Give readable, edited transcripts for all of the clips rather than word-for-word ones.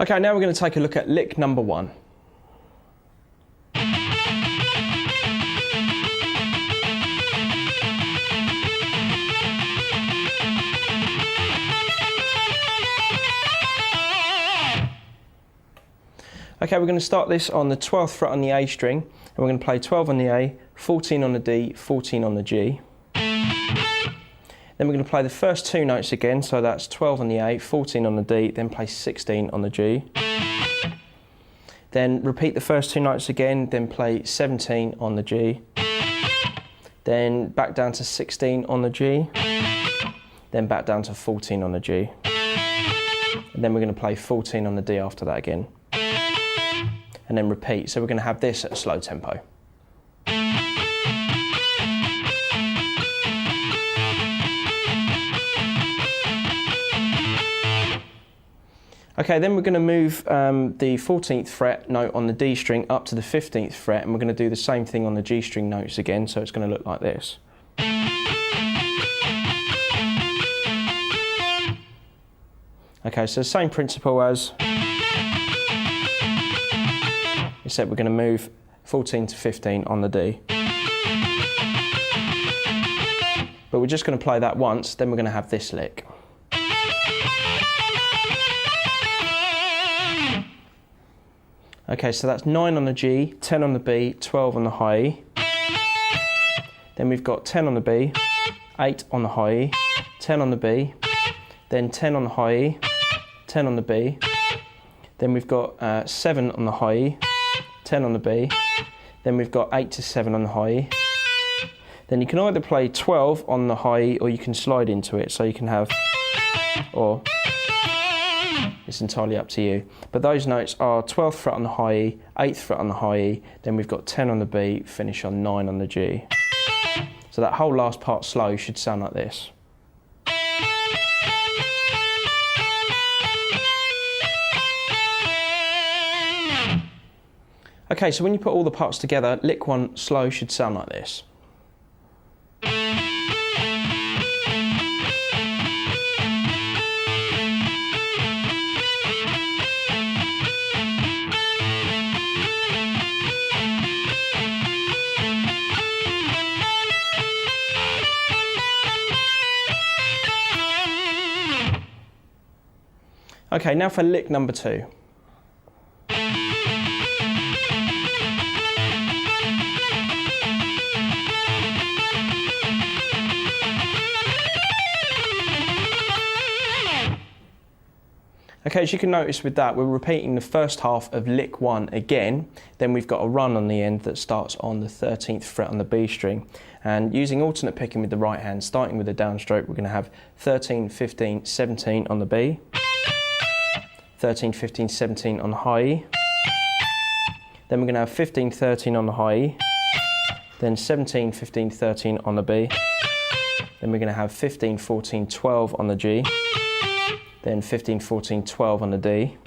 Okay, now we're going to take a look at lick number 1. Okay, we're going to start this on the 12th fret on the A string, and we're going to play 12 on the A, 14 on the D, 14 on the G. Then we're going to play the first 2 notes again, so that's 12 on the A, 14 on the D, then play 16 on the G. Then repeat the first 2 notes again, then play 17 on the G. Then back down to 16 on the G. Then back down to 14 on the G. And then we're going to play 14 on the D after that again. And then repeat. So we're going to have this at a slow tempo. Okay, then we're going to move the 14th fret note on the D string up to the 15th fret, and we're going to do the same thing on the G string notes again, so it's going to look like this. Okay, so same principle as, except we're going to move 14 to 15 on the D. But we're just going to play that once, then we're going to have this lick. Okay, so that's 9 on the G, 10 on the B, 12 on the high E. Then we've got 10 on the B, 8 on the high E, 10 on the B, then 10 on the high E, 10 on the B. Then we've got 7 on the high E, 10 on the B. Then we've got 8 to 7 on the high E. Then you can either play 12 on the high E or you can slide into it, so you can have, or it's entirely up to you. But those notes are 12th fret on the high E, 8th fret on the high E, then we've got 10 on the B, finish on 9 on the G. So that whole last part slow should sound like this. Okay, so when you put all the parts together, lick 1 slow should sound like this. Okay, now for lick number 2. Okay, as you can notice with that, we're repeating the first half of lick 1 again, then we've got a run on the end that starts on the 13th fret on the B string. And using alternate picking with the right hand, starting with the downstroke, we're going to have 13, 15, 17 on the B, 13, 15, 17 on the high E, then we're going to have 15, 13 on the high E, then 17, 15, 13 on the B, then we're going to have 15, 14, 12 on the G, then 15, 14, 12 on the D,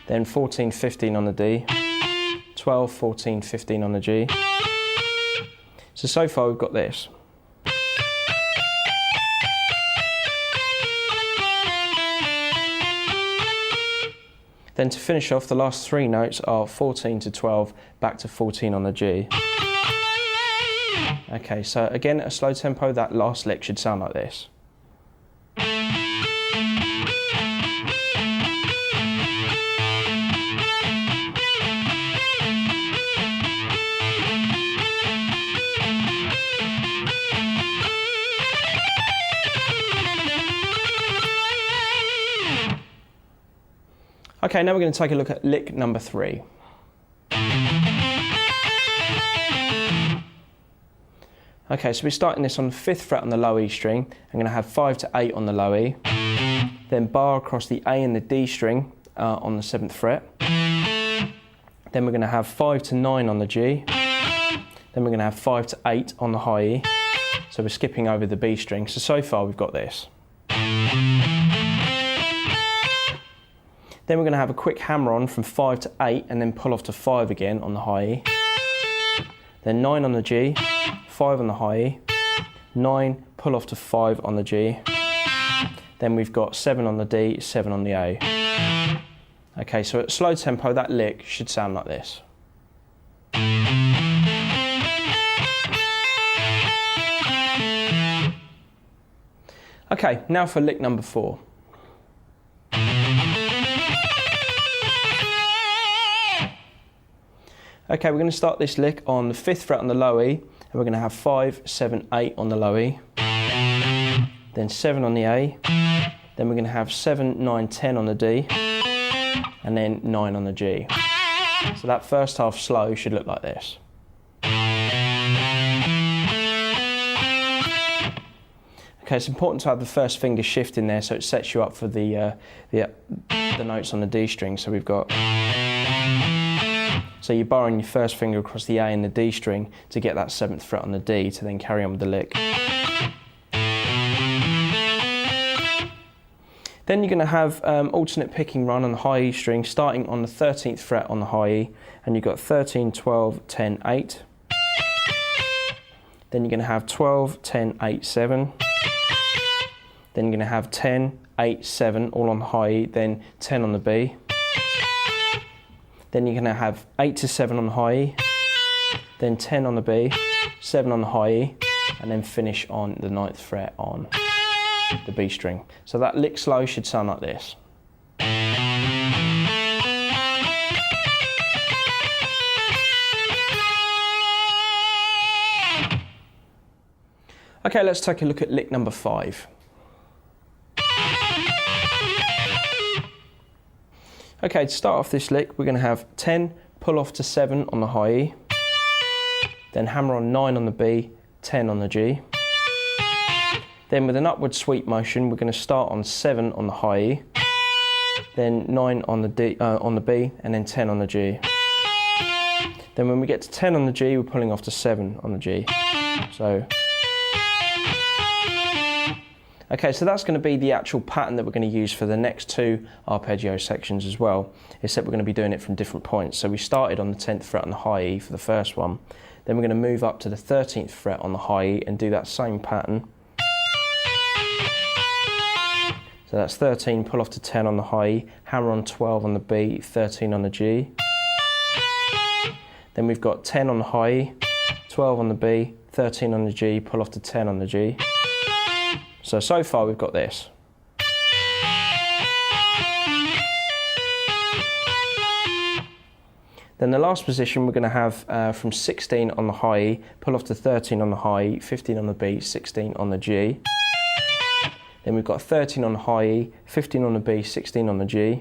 then 14, 15 on the D, 12, 14, 15 on the G. So far we've got this. Then to finish off, the last 3 notes are 14 to 12, back to 14 on the G. Okay, so again at a slow tempo, that last lick should sound like this. Okay, now we're going to take a look at lick number 3. Okay, so we're starting this on the 5th fret on the low E string. I'm going to have 5 to 8 on the low E, then bar across the A and the D string on the 7th fret. Then we're going to have 5 to 9 on the G. Then we're going to have 5 to 8 on the high E. So we're skipping over the B string. So far we've got this. Then we're going to have a quick hammer on from 5 to 8 and then pull off to 5 again on the high E. Then 9 on the G, 5 on the high E, 9, pull off to 5 on the G. Then we've got 7 on the D, 7 on the A. Okay, so at slow tempo, that lick should sound like this. Okay, now for lick number 4. Okay, we're going to start this lick on the 5th fret on the low E, and we're going to have 5, 7, 8 on the low E, then 7 on the A, then we're going to have 7, 9, 10 on the D, and then 9 on the G. So that first half slow should look like this. Okay, it's important to have the first finger shift in there so it sets you up for the notes on the D string. So we've got, so you're borrowing your first finger across the A and the D string to get that 7th fret on the D to then carry on with the lick. Then you're going to have alternate picking run on the high E string starting on the 13th fret on the high E, and you've got 13, 12, 10, 8. Then you're going to have 12, 10, 8, 7. Then you're going to have 10, 8, 7 all on the high E, then 10 on the B. Then you're going to have 8 to 7 on the high E, then 10 on the B, 7 on the high E, and then finish on the 9th fret on the B string. So that lick slow should sound like this. Okay, let's take a look at lick number 5. Okay, to start off this lick, we're going to have 10, pull off to 7 on the high E, then hammer on 9 on the B, 10 on the G. Then with an upward sweep motion, we're going to start on 7 on the high E, then 9 on the D, on the B, and then 10 on the G. Then when we get to 10 on the G, we're pulling off to 7 on the G. Okay, so that's going to be the actual pattern that we're going to use for the next 2 arpeggio sections as well, except we're going to be doing it from different points. So we started on the 10th fret on the high E for the first one, then we're going to move up to the 13th fret on the high E and do that same pattern. So that's 13, pull off to 10 on the high E, hammer on 12 on the B, 13 on the G. Then we've got 10 on the high E, 12 on the B, 13 on the G, pull off to 10 on the G. So far we've got this. Then the last position we're going to have from 16 on the high E, pull off to 13 on the high E, 15 on the B, 16 on the G. Then we've got 13 on the high E, 15 on the B, 16 on the G,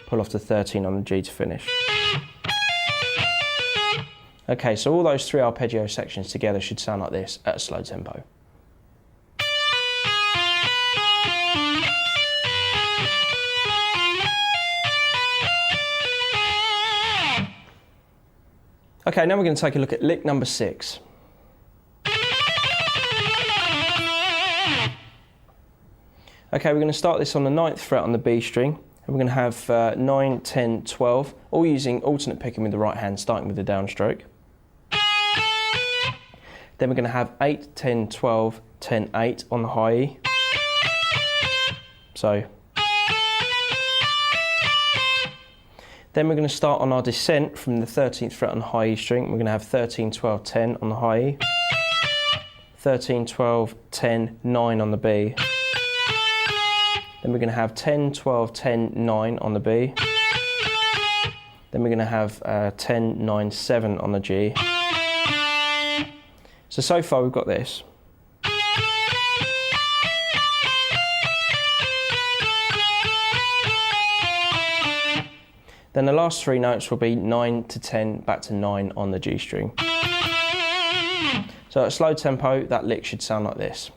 pull off to 13 on the G to finish. Okay, so all those 3 arpeggio sections together should sound like this at a slow tempo. Okay, now we're going to take a look at lick number 6. Okay, we're going to start this on the 9th fret on the B string, and we're going to have 9, 10, 12, all using alternate picking with the right hand, starting with the downstroke. Then we're going to have 8, 10, 12, 10, 8 on the high E. Then we're going to start on our descent from the 13th fret on the high E string. We're going to have 13, 12, 10 on the high E, 13, 12, 10, 9 on the B. Then we're going to have 10, 12, 10, 9 on the B. Then we're going to have 10, 9, 7 on the G. So far we've got this. Then the last 3 notes will be 9 to 10, back to 9 on the G string. So at a slow tempo, that lick should sound like this.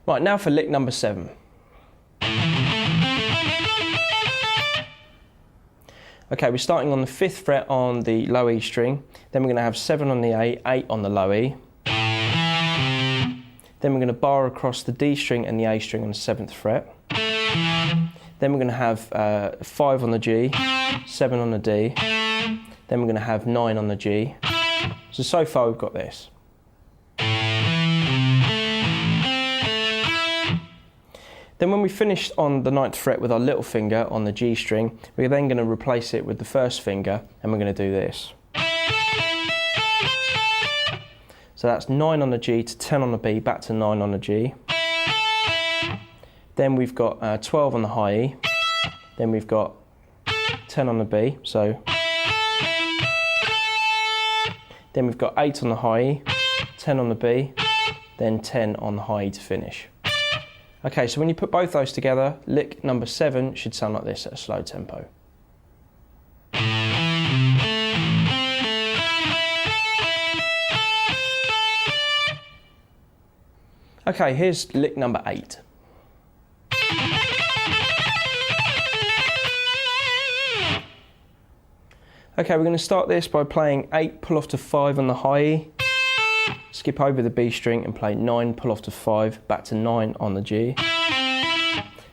Right, now for lick number 7. Okay, we're starting on the 5th fret on the low E string, then we're going to have 7 on the A, 8 on the low E. Then we're going to bar across the D string and the A string on the 7th fret. Then we're going to have 5 on the G, 7 on the D, then we're going to have 9 on the G. So far we've got this. Then when we finish on the 9th fret with our little finger on the G string, we're then going to replace it with the first finger, and we're going to do this. So that's 9 on the G to 10 on the B, back to 9 on the G. Then we've got 12 on the high E. Then we've got 10 on the B, so. Then we've got 8 on the high E, 10 on the B, then 10 on the high E to finish. Okay, so when you put both those together, lick number 7 should sound like this at a slow tempo. Okay, here's lick number 8. Okay, we're going to start this by playing 8, pull off to 5 on the high E, skip over the B string and play 9, pull off to 5, back to 9 on the G.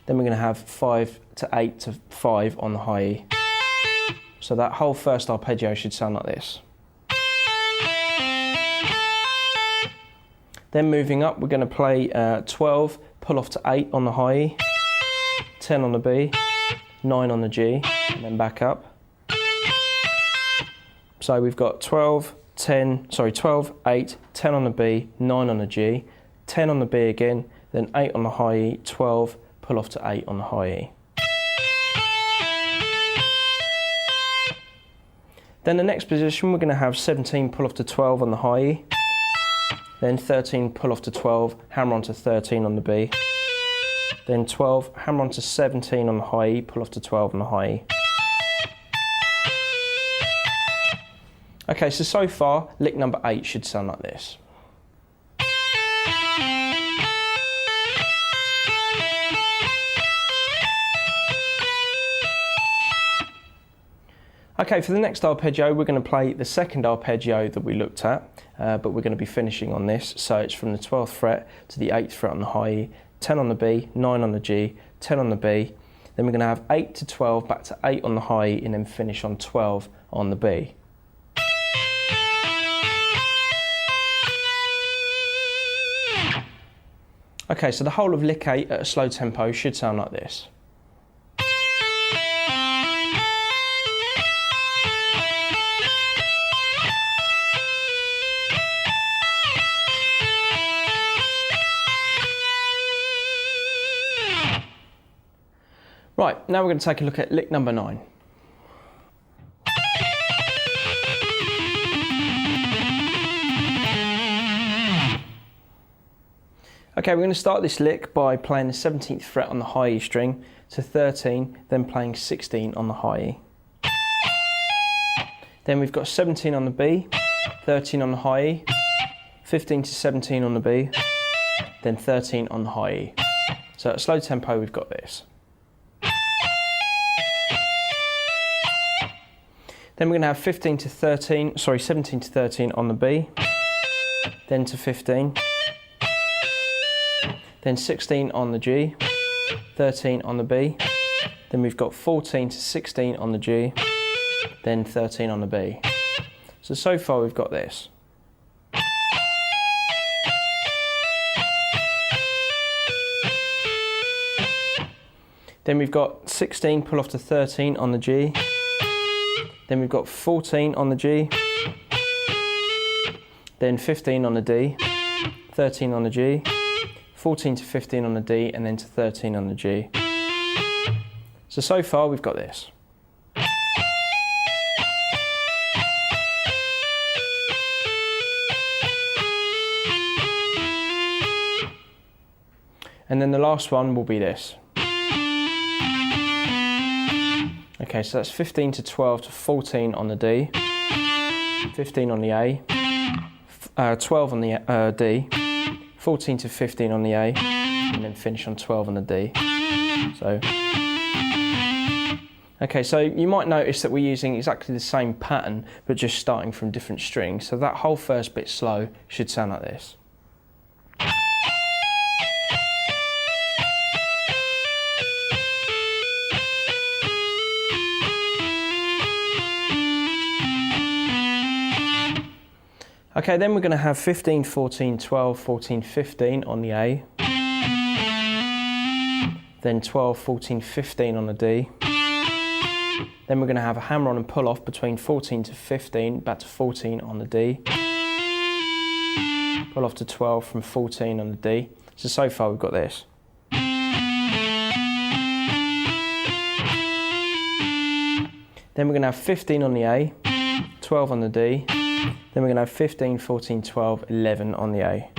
Then we're going to have 5 to 8 to 5 on the high E. So that whole first arpeggio should sound like this. Then moving up, we're going to play 12, pull off to 8 on the high E, 10 on the B, 9 on the G, and then back up. So we've got 12, 8, 10 on the B, 9 on the G, 10 on the B again, then 8 on the high E, 12, pull off to 8 on the high E. Then the next position, we're going to have 17, pull off to 12 on the high E, then 13, pull off to 12, hammer onto 13 on the B, then 12, hammer onto 17 on the high E, pull off to 12 on the high E. Okay, so far, lick number 8 should sound like this. Okay, for the next arpeggio, we're going to play the second arpeggio that we looked at, but we're going to be finishing on this. So it's from the 12th fret to the 8th fret on the high E, 10 on the B, 9 on the G, 10 on the B. Then we're going to have 8 to 12, back to 8 on the high E, and then finish on 12 on the B. Okay, so the whole of lick 8 at a slow tempo should sound like this. Right, now we're going to take a look at lick number 9. Okay, we're going to start this lick by playing the 17th fret on the high E string to 13, then playing 16 on the high E. Then we've got 17 on the B, 13 on the high E, 15 to 17 on the B, then 13 on the high E. So at a slow tempo, we've got this. Then we're going to have 17 to 13 on the B, then to 15, then 16 on the G, 13 on the B, then we've got 14 to 16 on the G, then 13 on the B. So far we've got this. Then we've got 16, pull off to 13 on the G, then we've got 14 on the G, then 15 on the D, 13 on the G, 14 to 15 on the D, and then to 13 on the G. So far we've got this. And then the last one will be this. Okay, so that's 15 to 12 to 14 on the D, 15 on the A, 12 on the D, 14 to 15 on the A, and then finish on 12 on the D. Okay, so you might notice that we're using exactly the same pattern, but just starting from different strings. So that whole first bit slow should sound like this. Okay, then we're going to have 15, 14, 12, 14, 15 on the A. Then 12, 14, 15 on the D. Then we're going to have a hammer on and pull off between 14 to 15, back to 14 on the D. Pull off to 12 from 14 on the D. So far we've got this. Then we're going to have 15 on the A, 12 on the D. Then we're going to have 15, 14, 12, 11 on the A.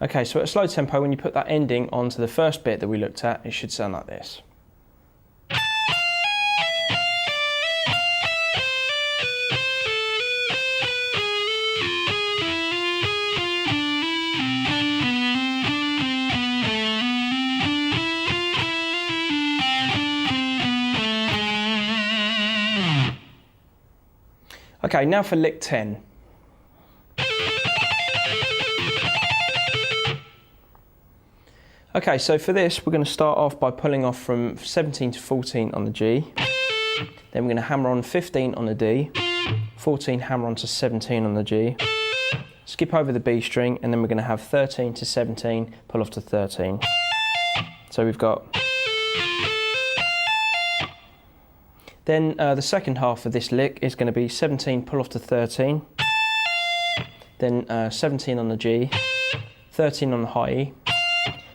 Okay, so at a slow tempo, when you put that ending onto the first bit that we looked at, it should sound like this. Okay, now for lick 10. Okay, so for this, we're going to start off by pulling off from 17 to 14 on the G. Then we're going to hammer on 15 on the D, 14 hammer on to 17 on the G, skip over the B string, and then we're going to have 13 to 17, pull off to 13. So we've got... Then the second half of this lick is going to be 17, pull off to 13, then 17 on the G, 13 on the high E,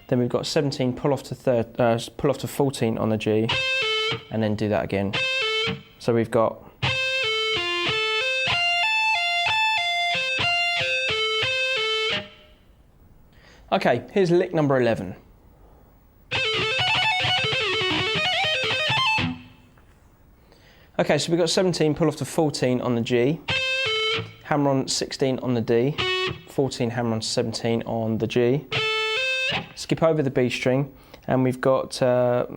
then we've got 17, pull off to 14 on the G, and then do that again. So we've got... Okay, here's lick number 11. Okay, so we've got 17, pull off to 14 on the G, hammer on 16 on the D, 14 hammer on 17 on the G, skip over the B string, and we've got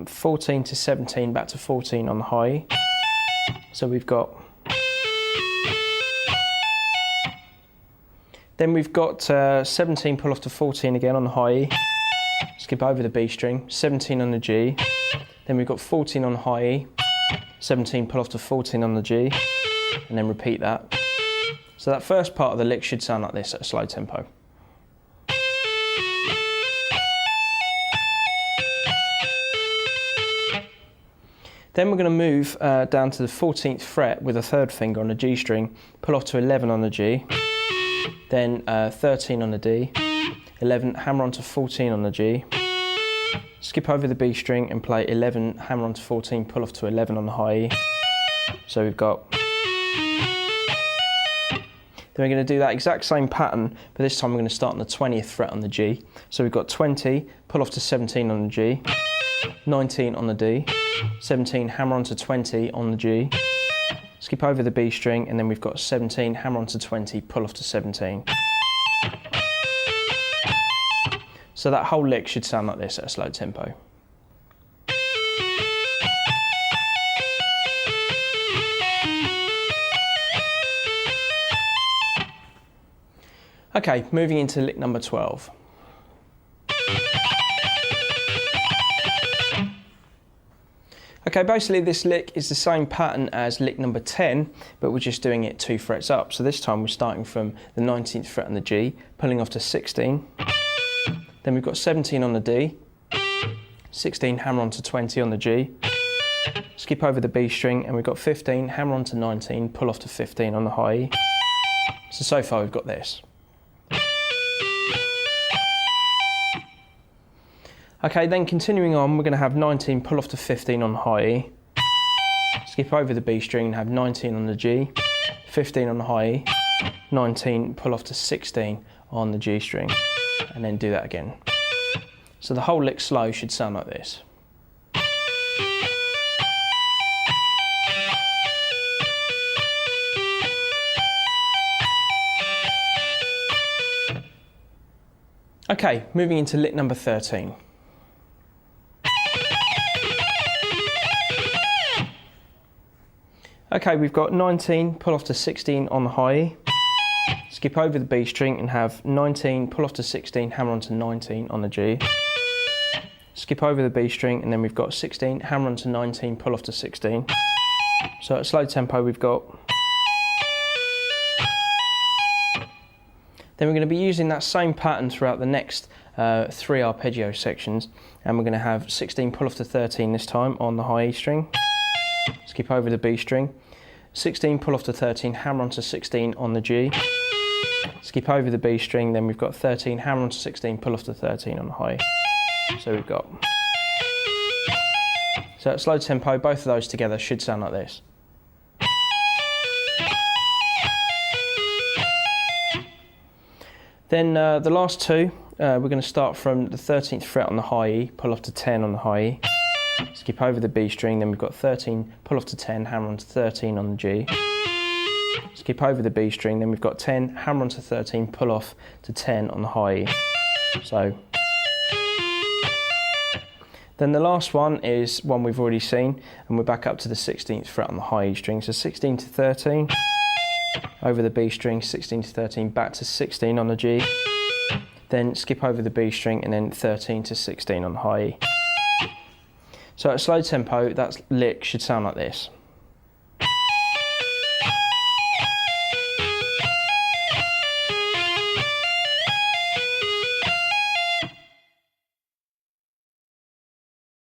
14 to 17 back to 14 on the high E. So we've got... Then we've got 17, pull off to 14 again on the high E, skip over the B string, 17 on the G, then we've got 14 on the high E, 17, pull off to 14 on the G, and then repeat that. So that first part of the lick should sound like this at a slow tempo. Then we're going to move down to the 14th fret with a third finger on the G string, pull off to 11 on the G, then 13 on the D, 11, hammer on to 14 on the G, skip over the B string and play 11, hammer on to 14, pull off to 11 on the high E. So we've got... Then we're going to do that exact same pattern, but this time we're going to start on the 20th fret on the G. So we've got 20, pull off to 17 on the G, 19 on the D, 17, hammer on to 20 on the G, skip over the B string, and then we've got 17, hammer on to 20, pull off to 17. So that whole lick should sound like this at a slow tempo. Okay, moving into lick number 12. Okay, basically this lick is the same pattern as lick number 10, but we're just doing it 2 frets up. So this time we're starting from the 19th fret on the G, pulling off to 16. Then we've got 17 on the D, 16, hammer on to 20 on the G, skip over the B string, and we've got 15, hammer on to 19, pull off to 15 on the high E. So far we've got this. Okay, then continuing on, we're going to have 19, pull off to 15 on the high E, skip over the B string and have 19 on the G, 15 on the high E, 19, pull off to 16 on the G string, and then do that again. So the whole lick slow should sound like this. Okay, moving into lick number 13. Okay, we've got 19, pull off to 16 on the high E, skip over the B string and have 19, pull off to 16, hammer on to 19 on the G, skip over the B string, and then we've got 16, hammer on to 19, pull off to 16. So at slow tempo we've got... Then we're going to be using that same pattern throughout the next 3 arpeggio sections, and we're going to have 16 pull off to 13 this time on the high E string, skip over the B string, 16 pull off to 13, hammer onto 16 on the G, skip over the B string, then we've got 13, hammer onto 16, pull off to 13 on the high E. So we've got, so at slow tempo, both of those together should sound like this. Then the last two, we're going to start from the 13th fret on the high E, pull off to 10 on the high E, skip over the B string, then we've got 13, pull off to 10, hammer onto 13 on the G, skip over the B string, then we've got 10, hammer onto 13, pull off to 10 on the high E. So, then the last one is one we've already seen, and we're back up to the 16th fret on the high E string, so 16 to 13, over the B string, 16 to 13, back to 16 on the G, then skip over the B string, and then 13 to 16 on the high E. So at slow tempo, that lick should sound like this.